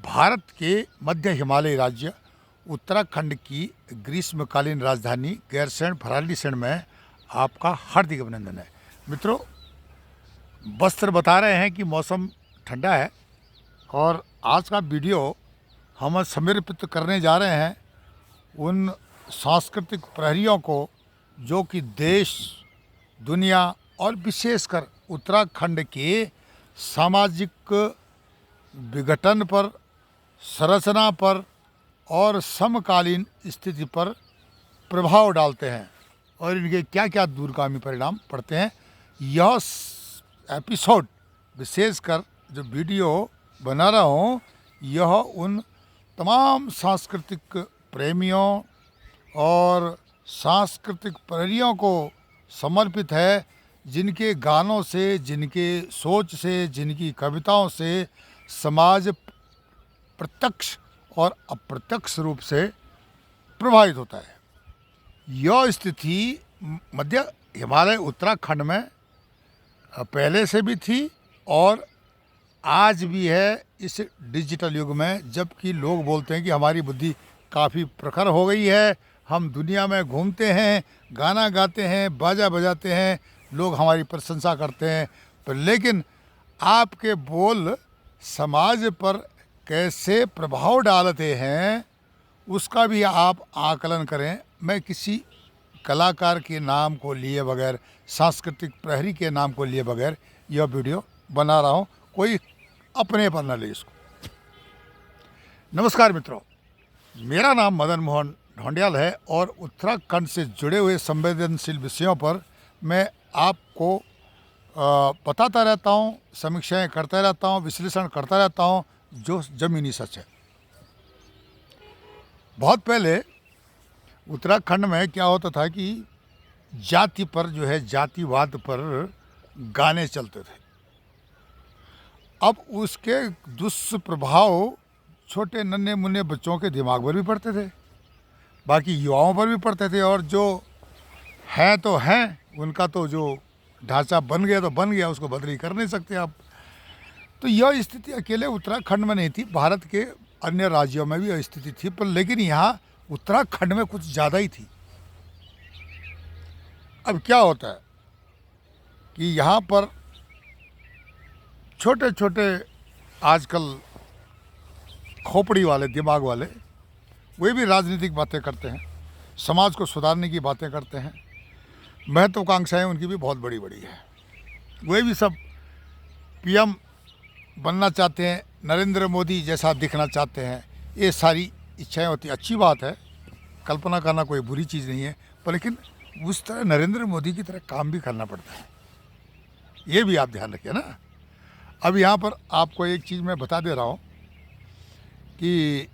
भारत के मध्य हिमालयी राज्य उत्तराखंड की ग्रीष्मकालीन राजधानी गैरसैंण भराड़ीसैंण में आपका हार्दिक अभिनंदन है। मित्रों, वस्त्र बता रहे हैं कि मौसम ठंडा है और आज का वीडियो हम समर्पित करने जा रहे हैं उन सांस्कृतिक प्रहरियों को जो कि देश, दुनिया और विशेषकर उत्तराखंड के सामाजिक विघटन पर, संरचना पर और समकालीन स्थिति पर प्रभाव डालते हैं और इनके क्या क्या दूरगामी परिणाम पड़ते हैं। यह एपिसोड विशेषकर जो वीडियो बना रहा हूँ, यह उन तमाम सांस्कृतिक प्रेमियों और सांस्कृतिक प्रहरियों को समर्पित है जिनके गानों से, जिनके सोच से, जिनकी कविताओं से समाज प्रत्यक्ष और अप्रत्यक्ष रूप से प्रभावित होता है। यह स्थिति मध्य हिमालय उत्तराखंड में पहले से भी थी और आज भी है इस डिजिटल युग में, जबकि लोग बोलते हैं कि हमारी बुद्धि काफ़ी प्रखर हो गई है, हम दुनिया में घूमते हैं, गाना गाते हैं, बाजा बजाते हैं, लोग हमारी प्रशंसा करते हैं, पर लेकिन आपके बोल समाज पर कैसे प्रभाव डालते हैं उसका भी आप आकलन करें। मैं किसी कलाकार के नाम को लिए बगैर, सांस्कृतिक प्रहरी के नाम को लिए बगैर यह वीडियो बना रहा हूँ, कोई अपने पर न ले इसको। नमस्कार मित्रों, मेरा नाम मदन मोहन ढोंडियाल है और उत्तराखंड से जुड़े हुए संवेदनशील विषयों पर मैं आपको बताता रहता हूँ, समीक्षाएं करता रहता हूँ, विश्लेषण करता रहता हूँ जो ज़मीनी सच है। बहुत पहले उत्तराखंड में क्या होता था कि जाति पर जो है, जातिवाद पर गाने चलते थे। अब उसके दुष्प्रभाव छोटे नन्हे मुन्ने बच्चों के दिमाग पर भी पड़ते थे, बाकी युवाओं पर भी पड़ते थे, और जो हैं तो हैं, उनका तो जो ढांचा बन गया तो बन गया, उसको बदली कर नहीं सकते आप। तो यह स्थिति अकेले उत्तराखंड में नहीं थी, भारत के अन्य राज्यों में भी यह स्थिति थी, पर लेकिन यहाँ उत्तराखंड में कुछ ज़्यादा ही थी। अब क्या होता है कि यहाँ पर छोटे छोटे आजकल खोपड़ी वाले, दिमाग वाले, वे भी राजनीतिक बातें करते हैं, समाज को सुधारने की बातें करते हैं, महत्वाकांक्षाएं उनकी भी बहुत बड़ी बड़ी है। वे भी सब पीएम बनना चाहते हैं, नरेंद्र मोदी जैसा दिखना चाहते हैं, ये सारी इच्छाएं होती। अच्छी बात है, कल्पना करना कोई बुरी चीज़ नहीं है, पर लेकिन उस तरह नरेंद्र मोदी की तरह काम भी करना पड़ता है, ये भी आप ध्यान रखिए ना। अब यहाँ पर आपको एक चीज़ मैं बता दे रहा हूँ कि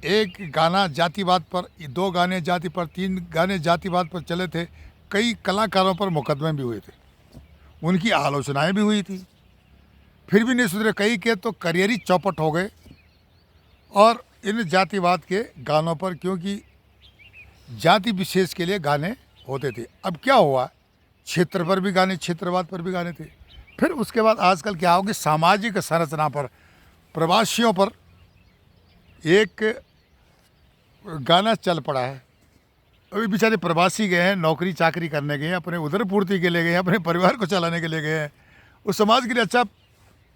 एक गाना जातिवाद पर, 2 गाने जाति पर, 3 गाने जातिवाद पर चले थे, कई कलाकारों पर मुकदमे भी हुए थे, उनकी आलोचनाएं भी हुई थी, फिर भी नहीं सुधरे। कई के तो करियर ही चौपट हो गए और इन जातिवाद के गानों पर, क्योंकि जाति विशेष के लिए गाने होते थे। अब क्या हुआ, क्षेत्र पर भी गाने, क्षेत्रवाद पर भी गाने थे। फिर उसके बाद आजकल क्या हो गया, सामाजिक संरचना पर, प्रवासियों पर एक गाना चल पड़ा है। अभी बेचारे प्रवासी गए हैं, नौकरी चाकरी करने गए हैं, अपने उदर पूर्ति के लिए गए हैं, अपने परिवार को चलाने के लिए गए हैं, उस समाज के लिए अच्छा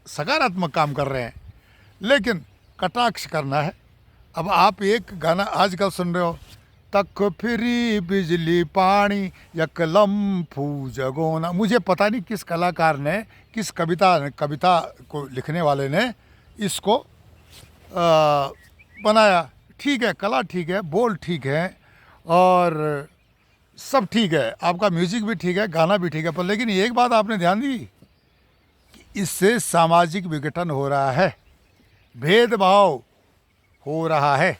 सकारात्मक काम कर रहे हैं, लेकिन कटाक्ष करना है। अब आप एक गाना आजकल सुन रहे हो, तक फिरी बिजली पानी यकलम फू जगोना, मुझे पता नहीं किस कलाकार ने, किस कविता को लिखने वाले ने इसको बनाया। ठीक है, कला ठीक है, बोल ठीक है और सब ठीक है, आपका म्यूजिक भी ठीक है, गाना भी ठीक है, पर लेकिन एक बात आपने ध्यान दी कि इससे सामाजिक विघटन हो रहा है, भेदभाव हो रहा है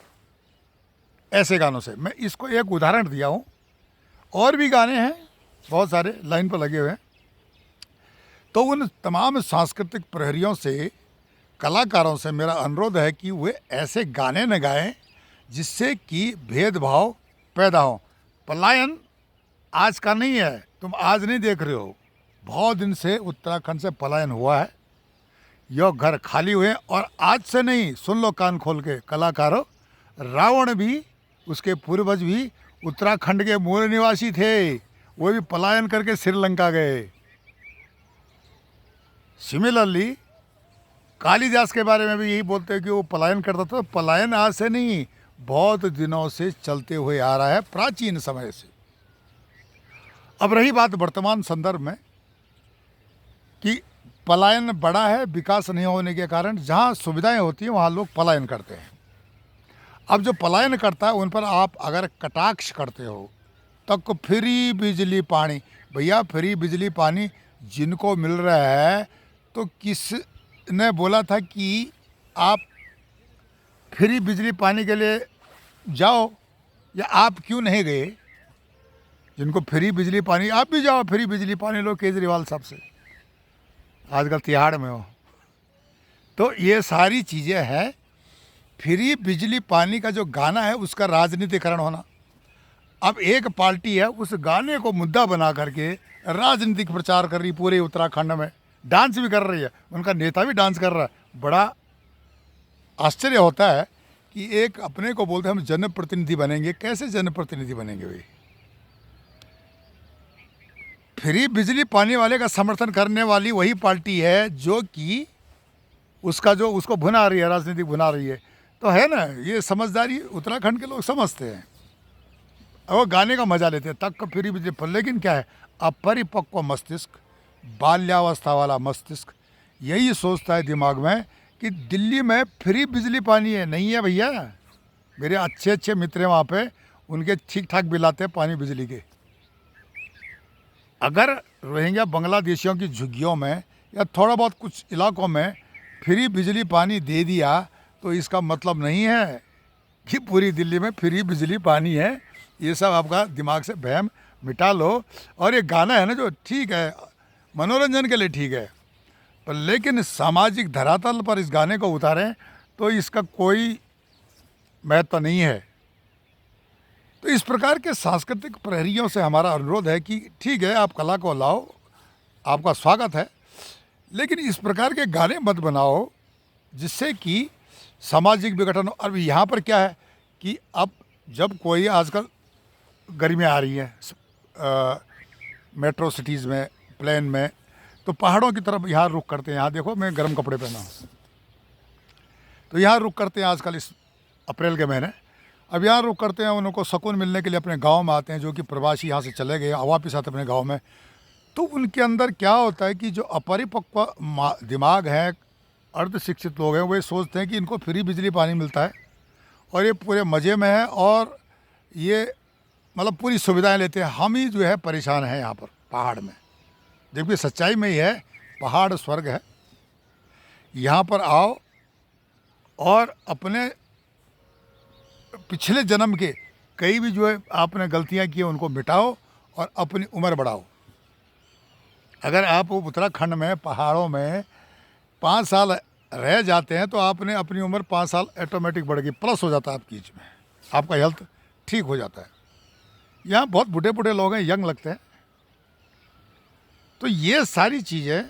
ऐसे गानों से। मैं इसको एक उदाहरण दिया हूँ, और भी गाने हैं बहुत सारे लाइन पर लगे हुए हैं। तो उन तमाम सांस्कृतिक प्रहरियों से, कलाकारों से मेरा अनुरोध है कि वे ऐसे गाने न गाएं जिससे कि भेदभाव पैदा हो। पलायन आज का नहीं है, तुम आज नहीं देख रहे हो, बहुत दिन से उत्तराखंड से पलायन हुआ है। यो घर खाली हुए। और आज से नहीं, सुन लो कान खोल के कलाकारों, रावण भी, उसके पूर्वज भी उत्तराखंड के मूल निवासी थे, वो भी पलायन करके श्रीलंका गए। सिमिलरली कालिदास के बारे में भी यही बोलते हैं कि वो पलायन करता था। पलायन आज से नहीं, बहुत दिनों से चलते हुए आ रहा है, प्राचीन समय से। अब रही बात वर्तमान संदर्भ में कि पलायन बढ़ा है विकास नहीं होने के कारण। जहाँ सुविधाएं होती हैं वहाँ लोग पलायन करते हैं। अब जो पलायन करता है उन पर आप अगर कटाक्ष करते हो, तब फ्री बिजली पानी, भैया फ्री बिजली पानी जिनको मिल रहा है, तो किसने बोला था कि आप फ्री बिजली पानी के लिए जाओ, या आप क्यों नहीं गए? जिनको फ्री बिजली पानी, आप भी जाओ फ्री बिजली पानी लो केजरीवाल साहब से, आजकल तिहाड़ में हो। तो ये सारी चीज़ें हैं। फ्री बिजली पानी का जो गाना है उसका राजनीतिकरण होना। अब एक पार्टी है उस गाने को मुद्दा बना करके राजनीतिक प्रचार कर रही पूरे उत्तराखंड में, डांस भी कर रही है, उनका नेता भी डांस कर रहा है। बड़ा आश्चर्य होता है कि एक अपने को बोलते हैं हम जनप्रतिनिधि बनेंगे। कैसे जनप्रतिनिधि बनेंगे भाई? फ्री बिजली पानी वाले का समर्थन करने वाली वही पार्टी है जो कि उसको भुना रही है, राजनीतिक भुना रही है। तो है ना, ये समझदारी उत्तराखंड के लोग समझते हैं और वो गाने का मजा लेते हैं। तक फ्री बिजली पर, लेकिन क्या है, अपरिपक्व मस्तिष्क, बाल्यावस्था वाला मस्तिष्क यही सोचता है दिमाग में कि दिल्ली में फ्री बिजली पानी है। नहीं है भैया, मेरे अच्छे अच्छे मित्र हैं वहाँ पे, उनके ठीक ठाक बिल आते हैं पानी बिजली के। अगर रोहिंग्या बांग्लादेशियों की झुग्गियों में या थोड़ा बहुत कुछ इलाकों में फ्री बिजली पानी दे दिया, तो इसका मतलब नहीं है कि पूरी दिल्ली में फ्री बिजली पानी है। ये सब आपका दिमाग से वहम मिटा लो। और ये गाना है ना जो, ठीक है मनोरंजन के लिए ठीक है, पर लेकिन सामाजिक धरातल पर इस गाने को उतारें तो इसका कोई महत्व नहीं है। तो इस प्रकार के सांस्कृतिक प्रहरियों से हमारा अनुरोध है कि ठीक है आप कला को लाओ, आपका स्वागत है, लेकिन इस प्रकार के गाने मत बनाओ जिससे कि सामाजिक विघटन हो। अब यहाँ पर क्या है कि अब जब कोई, आजकल गर्मियाँ आ रही हैं मेट्रो सिटीज़ में, प्लेन में, तो पहाड़ों की तरफ यहाँ रुख करते हैं। यहाँ देखो मैं गर्म कपड़े पहना हूँ, तो यहाँ रुख करते हैं आजकल इस अप्रैल के महीने। अब यहाँ रुख करते हैं, उनको सुकून मिलने के लिए अपने गांव में आते हैं, जो कि प्रवासी यहाँ से चले गए वापिस आते अपने गांव में। तो उनके अंदर क्या होता है कि जो अपरिपक्व दिमाग है, अर्ध शिक्षित लोग हैं, वो सोचते हैं कि इनको फ्री बिजली पानी मिलता है और ये पूरे मज़े में है और ये मतलब पूरी सुविधाएं लेते हैं। हम ही जो है परेशान हैं यहाँ पर पहाड़ में। जबकि सच्चाई में ही है, पहाड़ स्वर्ग है। यहाँ पर आओ और अपने पिछले जन्म के कई भी जो है आपने गलतियाँ की उनको मिटाओ और अपनी उम्र बढ़ाओ। अगर आप उत्तराखंड में पहाड़ों में 5 साल रह जाते हैं तो आपने अपनी उम्र 5 साल ऑटोमेटिक बढ़ गई, प्लस हो जाता है आपकी एज में, आपका हेल्थ ठीक हो जाता है। यहाँ बहुत बूढ़े बूढ़े लोग हैं, यंग लगते हैं। तो ये सारी चीज़ें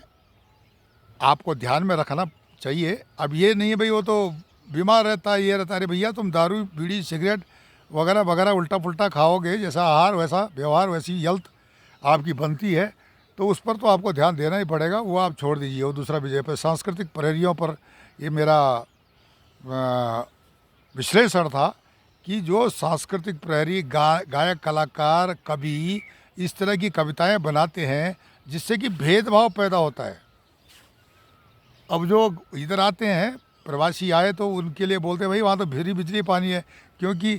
आपको ध्यान में रखना चाहिए। अब ये नहीं है भाई वो तो बीमार रहता है, ये रहता है। अरे भैया तुम दारू बीड़ी सिगरेट वगैरह वगैरह उल्टा पुल्टा खाओगे, जैसा आहार वैसा व्यवहार, वैसी हेल्थ आपकी बनती है, तो उस पर तो आपको ध्यान देना ही पड़ेगा। वो आप छोड़ दीजिए। वो दूसरा विषय पर, सांस्कृतिक प्रहरियों पर ये मेरा विश्लेषण था कि जो सांस्कृतिक प्रहरी गायक कलाकार कवि इस तरह की कविताएं बनाते हैं जिससे कि भेदभाव पैदा होता है। अब जो इधर आते हैं प्रवासी आए तो उनके लिए बोलते हैं भाई वहाँ तो फ्री बिजली पानी है, क्योंकि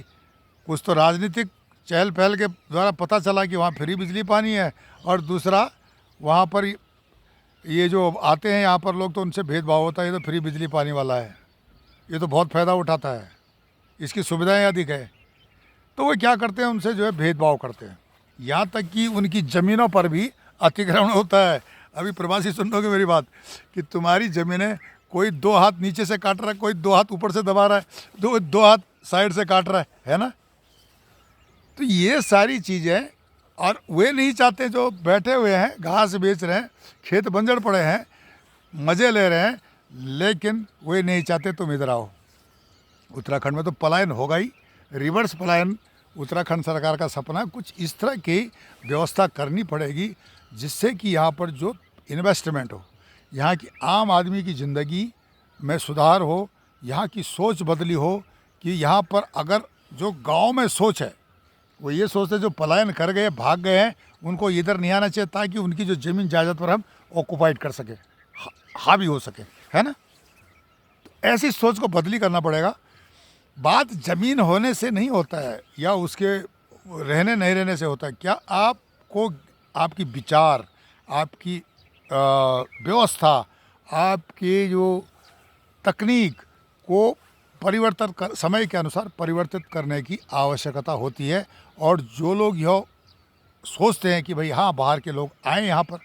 कुछ तो राजनीतिक चहल पहल के द्वारा पता चला कि वहाँ फ्री बिजली पानी है, और दूसरा वहाँ पर ये जो आते हैं यहाँ पर लोग तो उनसे भेदभाव होता है, ये तो फ्री बिजली पानी वाला है, ये तो बहुत फ़ायदा उठाता है, इसकी सुविधाएं अधिक है। तो वो क्या करते हैं, उनसे जो है भेदभाव करते हैं। यहाँ तक कि उनकी ज़मीनों पर भी अतिक्रमण होता है। अभी प्रवासी सुन लोगे मेरी बात कि तुम्हारी ज़मीनें कोई 2 हाथ नीचे से काट रहा है, कोई 2 हाथ ऊपर से दबा रहा है, 2 हाथ साइड से काट रहा है ना। तो ये सारी चीज़ें, और वे नहीं चाहते जो बैठे हुए हैं घास बेच रहे हैं, खेत बंजर पड़े हैं, मज़े ले रहे हैं, लेकिन वे नहीं चाहते तुम इधर आओ। उत्तराखंड में तो पलायन होगा ही, रिवर्स पलायन उत्तराखंड सरकार का सपना है। कुछ इस तरह की व्यवस्था करनी पड़ेगी जिससे कि यहाँ पर जो इन्वेस्टमेंट हो, यहाँ की आम आदमी की ज़िंदगी में सुधार हो, यहाँ की सोच बदली हो कि यहाँ पर अगर जो गांव में सोच है वो ये सोचते जो पलायन कर गए, भाग गए हैं, उनको इधर नहीं आना चाहिए ताकि उनकी जो ज़मीन जायदाद पर हम ऑक्यूपाइड कर सके, हावी हो सके, है ना। तो ऐसी सोच को बदली करना पड़ेगा। बात ज़मीन होने से नहीं होता है या उसके रहने नहीं रहने से होता है। क्या आपको आपकी विचार, आपकी व्यवस्था, आपकी जो तकनीक को परिवर्तन कर, समय के अनुसार परिवर्तित करने की आवश्यकता होती है। और जो लोग यह सोचते हैं कि भाई हाँ बाहर के लोग आए यहाँ पर,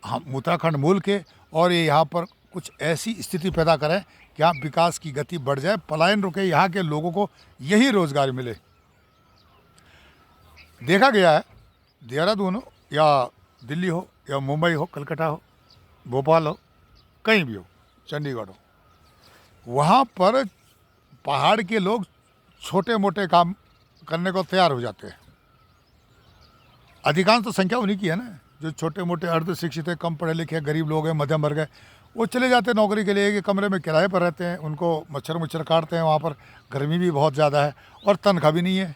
हम उत्तराखंड मूल के, और ये यहाँ पर कुछ ऐसी स्थिति पैदा करें कि यहाँ विकास की गति बढ़ जाए, पलायन रुके, यहाँ के लोगों को यही रोज़गार मिले। देखा गया है देहरादून हो या दिल्ली हो या मुंबई हो, कलकत्ता हो, भोपाल हो, कहीं भी हो, चंडीगढ़ हो, वहाँ पर पहाड़ के लोग छोटे मोटे काम करने को तैयार हो जाते हैं। अधिकांश तो संख्या उन्हीं की है ना, जो छोटे मोटे अर्ध शिक्षित है, कम पढ़े लिखे, गरीब लोग हैं, मध्यम वर्ग है, वो चले जाते हैं नौकरी के लिए कि कमरे में किराए पर रहते हैं, उनको मच्छर काटते हैं, वहाँ पर गर्मी भी बहुत ज़्यादा है और तनख्वाह भी नहीं है।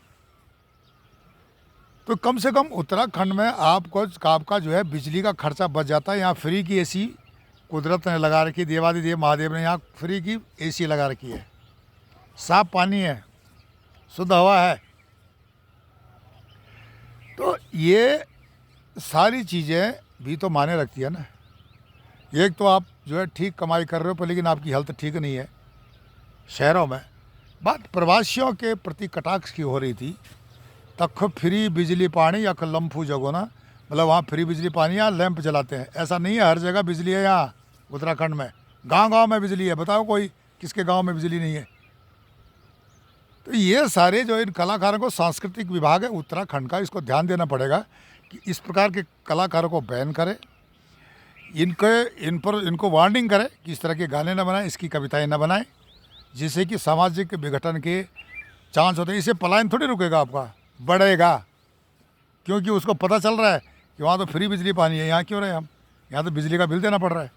तो कम से कम उत्तराखंड में आपका जो है बिजली का खर्चा बच जाता है। यहाँ फ्री की एसी कुदरत ने लगा रखी, देवादिदेव महादेव ने यहाँ फ्री की एसी लगा रखी है, साफ पानी है, शुद्ध हवा है। तो ये सारी चीज़ें भी तो माने रखती है ना। एक तो आप जो है ठीक कमाई कर रहे हो पर लेकिन आपकी हेल्थ ठीक नहीं है शहरों में। बात प्रवासियों के प्रति कटाक्ष की हो रही थी। तक फ्री बिजली पानी या लम्फू जगोना, मतलब वहाँ फ्री बिजली पानी या लैंप जलाते हैं। ऐसा नहीं है, हर जगह बिजली है यहाँ उत्तराखंड में, गांव-गांव में बिजली है। बताओ कोई किसके गांव में बिजली नहीं है। तो ये सारे जो इन कलाकारों को, सांस्कृतिक विभाग है उत्तराखंड का, इसको ध्यान देना पड़ेगा कि इस प्रकार के कलाकारों को बैन करे, इनको वार्निंग करे कि इस तरह के गाने न बनाएं, इसकी कविताएं न बनाएं, जिससे कि सामाजिक विघटन के चांस होते हैं। इससे पलायन थोड़ी रुकेगा, आपका बढ़ेगा, क्योंकि उसको पता चल रहा है कि वहाँ तो फ्री बिजली पानी है, यहाँ क्यों रहे हम, यहाँ तो बिजली का बिल देना पड़ रहा है।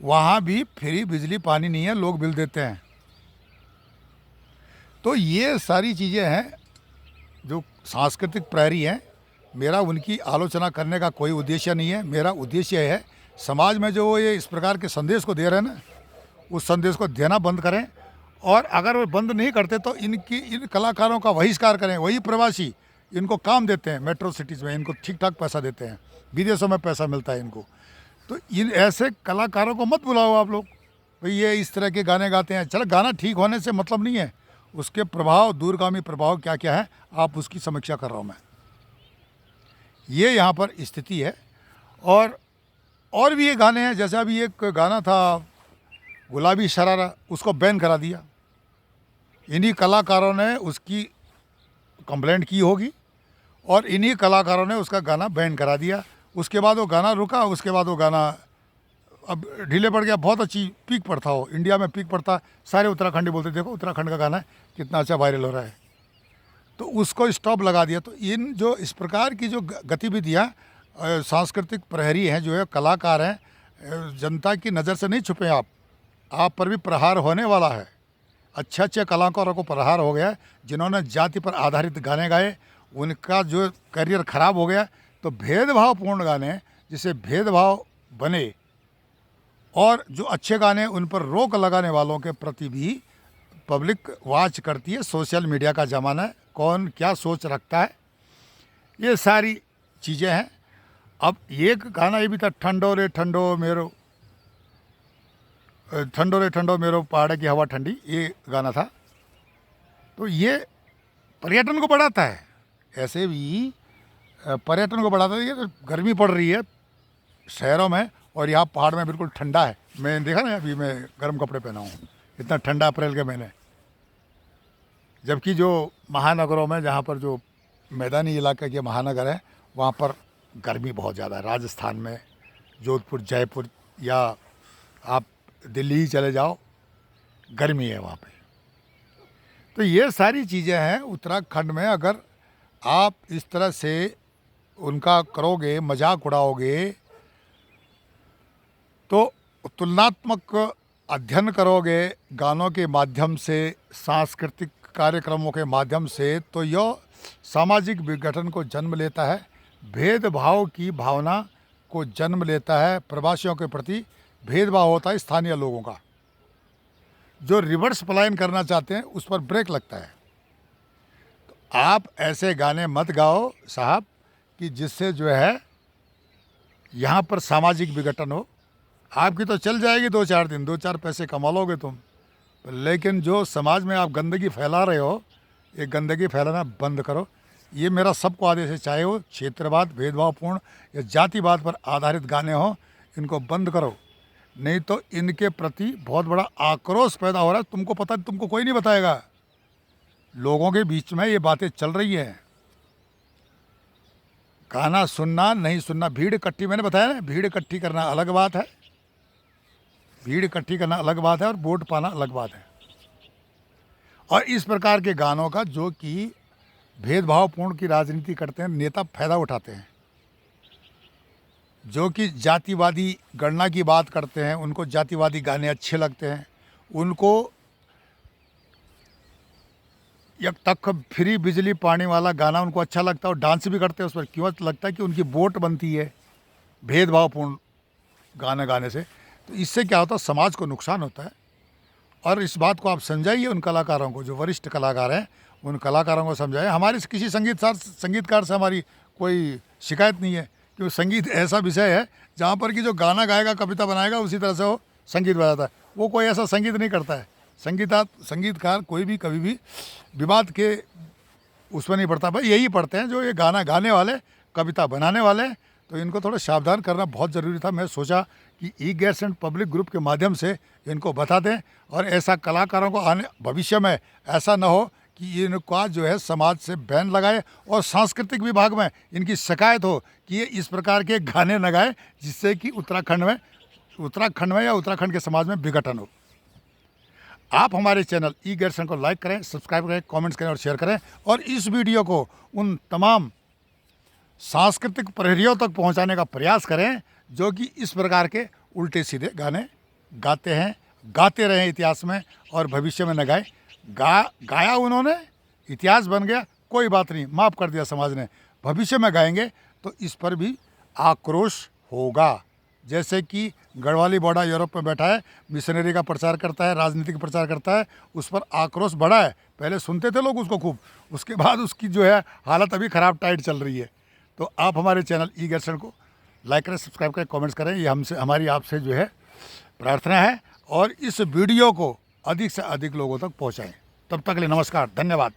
वहाँ भी फ्री बिजली पानी नहीं है, लोग बिल देते हैं। तो ये सारी चीज़ें हैं जो सांस्कृतिक प्रहरी हैं। मेरा उनकी आलोचना करने का कोई उद्देश्य नहीं है। मेरा उद्देश्य है समाज में जो ये इस प्रकार के संदेश को दे रहे हैं ना, उस संदेश को देना बंद करें। और अगर वो बंद नहीं करते तो इन कलाकारों का बहिष्कार करें। वही प्रवासी इनको काम देते हैं, मेट्रो सिटीज़ में इनको ठीक ठाक पैसा देते हैं, विदेशों में पैसा मिलता है इनको। तो इन ऐसे कलाकारों को मत बुलाओ आप लोग, भाई ये इस तरह के गाने गाते हैं। चलो, गाना ठीक होने से मतलब नहीं है, उसके प्रभाव, दूरगामी प्रभाव क्या क्या है, आप उसकी समीक्षा कर रहा हूँ मैं। ये यहाँ पर स्थिति है। और भी ये गाने हैं, जैसे अभी एक गाना था गुलाबी शरारा, उसको बैन करा दिया। इन्हीं कलाकारों ने उसकी कंप्लेंट की होगी और इन्हीं कलाकारों ने उसका गाना बैन करा दिया। उसके बाद वो गाना रुका, उसके बाद वो गाना अब ढीले पड़ गया। बहुत अच्छी पीक पर था वो, इंडिया में पीक पर था। सारे उत्तराखंडी बोलते देखो उत्तराखंड का गाना है, कितना अच्छा वायरल हो रहा है। तो उसको स्टॉप लगा दिया। तो इन जो इस प्रकार की जो गतिविधियाँ, सांस्कृतिक प्रहरी हैं, जो है कलाकार हैं, जनता की नज़र से नहीं छुपे। आप पर भी प्रहार होने वाला है। अच्छे अच्छे कलाकारों को प्रहार हो गया। जिन्होंने जाति पर आधारित गाने गाए उनका जो करियर ख़राब हो गया। तो भेदभावपूर्ण गाने, जिसे भेदभाव बने, और जो अच्छे गाने उन पर रोक लगाने वालों के प्रति भी पब्लिक वॉच करती है। सोशल मीडिया का ज़माना है, कौन क्या सोच रखता है, ये सारी चीज़ें हैं। अब एक गाना ये भी था, ठंडो रे ठंडो मेरो, ठंडो रे ठंडो मेरो पहाड़ की हवा ठंडी, ये गाना था। तो ये पर्यटन को बढ़ाता है, ऐसे भी पर्यटन को बढ़ाता है। ये तो गर्मी पड़ रही है शहरों में और यहाँ पहाड़ में बिल्कुल ठंडा है। मैं देखा ना, अभी मैं गर्म कपड़े पहना हूँ, इतना ठंडा अप्रैल के महीने। जबकि जो महानगरों में, जहाँ पर जो मैदानी इलाके के महानगर हैं, वहाँ पर गर्मी बहुत ज़्यादा है। राजस्थान में जोधपुर, जयपुर, या आप दिल्ली ही चले जाओ, गर्मी है वहाँ पे। तो ये सारी चीज़ें हैं उत्तराखंड में। अगर आप इस तरह से उनका करोगे, मजाक उड़ाओगे, तो तुलनात्मक अध्ययन करोगे गानों के माध्यम से, सांस्कृतिक कार्यक्रमों के माध्यम से, तो यह सामाजिक विघटन को जन्म लेता है, भेदभाव की भावना को जन्म लेता है, प्रवासियों के प्रति भेदभाव होता है स्थानीय लोगों का। जो रिवर्स पलायन करना चाहते हैं उस पर ब्रेक लगता है। तो आप ऐसे गाने मत गाओ साहब कि जिससे जो है यहाँ पर सामाजिक विघटन हो। आपकी तो चल जाएगी 2-4 दिन, 2-4 पैसे कमा लोगे तुम, लेकिन जो समाज में आप गंदगी फैला रहे हो, ये गंदगी फैलाना बंद करो। ये मेरा सबको आदेश है, चाहे वो क्षेत्रवाद, भेदभावपूर्ण या जातिवाद पर आधारित गाने हों, इनको बंद करो, नहीं तो इनके प्रति बहुत बड़ा आक्रोश पैदा हो रहा है। तुमको पता, तुमको कोई नहीं बताएगा, लोगों के बीच में ये बातें चल रही हैं। गाना सुनना नहीं सुनना, भीड़ इकट्ठी, मैंने बताया ना, भीड़ इकट्ठी करना अलग बात है, भीड़ इकट्ठी करना अलग बात है, और वोट पाना अलग बात है। और इस प्रकार के गानों का, जो कि भेदभावपूर्ण की राजनीति करते हैं, नेता फायदा उठाते हैं, जो कि जातिवादी गणना की बात करते हैं, उनको जातिवादी गाने अच्छे लगते हैं, उनको एक तक फ्री बिजली पानी वाला गाना उनको अच्छा लगता है और डांस भी करते हैं उस पर। क्यों अच्छा लगता है? कि उनकी वोट बनती है भेदभावपूर्ण गाना गाने से। तो इससे क्या होता है, समाज को नुकसान होता है। और इस बात को आप समझाइए उन कलाकारों को, जो वरिष्ठ कलाकार हैं, उन कलाकारों को समझाइए। हमारी किसी संगीतकार से हमारी कोई शिकायत नहीं है, क्योंकि संगीत ऐसा विषय है जहाँ पर कि जो गाना गाएगा, कविता बनाएगा, उसी तरह से वो संगीत बजाता है। वो कोई ऐसा संगीत नहीं करता है। संगीतकार कोई भी कभी भी विवाद के उसमें नहीं पड़ता। भाई यही पढ़ते हैं जो ये गाना गाने वाले, कविता बनाने वाले। तो इनको थोड़ा सावधान करना बहुत ज़रूरी था। मैं सोचा कि ई गैरसैंण पब्लिक ग्रुप के माध्यम से इनको बता दें, और ऐसा कलाकारों को आने भविष्य में ऐसा न हो कि इनका जो है समाज से बैन लगाए, और सांस्कृतिक विभाग में इनकी शिकायत हो कि ये इस प्रकार के गाने न गाए, जिससे कि उत्तराखंड में या उत्तराखंड के समाज में विघटन हो। आप हमारे चैनल ई गैरसैंण को लाइक करें, सब्सक्राइब करें, कमेंट्स करें और शेयर करें, और इस वीडियो को उन तमाम सांस्कृतिक प्रहरियों तक पहुंचाने का प्रयास करें जो कि इस प्रकार के उल्टे सीधे गाने गाते हैं, गाते रहें इतिहास में, और भविष्य में न गाए। गाया उन्होंने, इतिहास बन गया, कोई बात नहीं, माफ़ कर दिया समाज ने। भविष्य में गाएंगे तो इस पर भी आक्रोश होगा। जैसे कि गढ़वाली बॉर्डर यूरोप में बैठा है, मिशनरी का प्रचार करता है, राजनीति का प्रचार करता है, उस पर आक्रोश बढ़ा है। पहले सुनते थे लोग उसको खूब, उसके बाद उसकी जो है हालत अभी ख़राब टाइट चल रही है। तो आप हमारे चैनल ई गैरसैंण को लाइक करें, सब्सक्राइब करें, कमेंट्स करें, ये हमारी आपसे जो है प्रार्थना है। और इस वीडियो को अधिक से अधिक लोगों तक पहुँचाएँ। तब तक के लिए नमस्कार, धन्यवाद।